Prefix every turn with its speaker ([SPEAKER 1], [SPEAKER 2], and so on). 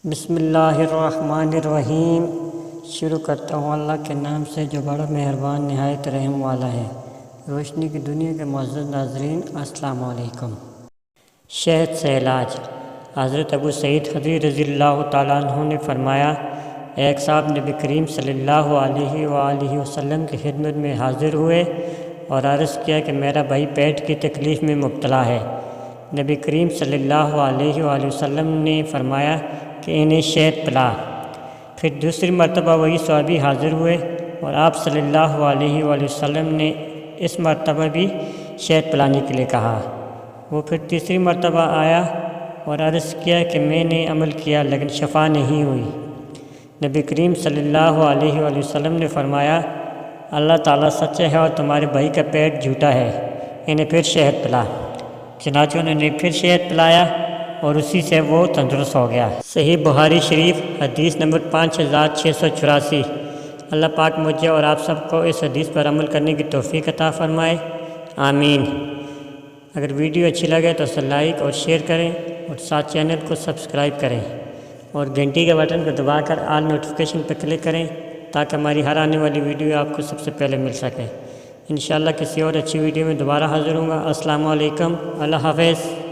[SPEAKER 1] بسم اللہ الرحمن الرحیم۔ شروع کرتا ہوں اللہ کے نام سے جو بڑا مہربان نہایت رحم والا ہے۔ روشنی کی دنیا کے معزز ناظرین، السلام علیکم۔ شہد سے علاج۔ حضرت ابو سعید خدری رضی اللہ تعالیٰ عنہ نے فرمایا، ایک صاحب نبی کریم صلی اللہ علیہ وآلہ وسلم کی خدمت میں حاضر ہوئے اور عرض کیا کہ میرا بھائی پیٹ کی تکلیف میں مبتلا ہے۔ نبی کریم صلی اللہ علیہ وآلہ وسلم نے فرمایا کہ انہیں شہد پلا۔ پھر دوسری مرتبہ وہی صحابی حاضر ہوئے اور آپ صلی اللہ علیہ وآلہ وسلم نے اس مرتبہ بھی شہد پلانے کے لیے کہا۔ وہ پھر تیسری مرتبہ آیا اور عرض کیا کہ میں نے عمل کیا لیکن شفا نہیں ہوئی۔ نبی کریم صلی اللہ علیہ وآلہ وسلم نے فرمایا، اللہ تعالیٰ سچا ہے اور تمہارے بھائی کا پیٹ جھوٹا ہے، انہیں پھر شہد پلا۔ چنانچہ انہوں نے پھر شہد پلایا اور اسی سے وہ تندرست ہو گیا۔ صحیح بخاری شریف حدیث نمبر 5684۔ اللہ پاک مجھے اور آپ سب کو اس حدیث پر عمل کرنے کی توفیق عطا فرمائے، آمین۔ اگر ویڈیو اچھی لگے تو اسے لائک اور شیئر کریں اور ساتھ چینل کو سبسکرائب کریں اور گھنٹی کے بٹن کو دبا کر آل نوٹیفیکیشن پر کلک کریں تاکہ ہماری ہر آنے والی ویڈیو آپ کو سب سے پہلے مل سکے۔ انشاءاللہ کسی اور اچھی ویڈیو میں دوبارہ حاضر ہوں گا۔ السلام علیکم، اللہ حافظ۔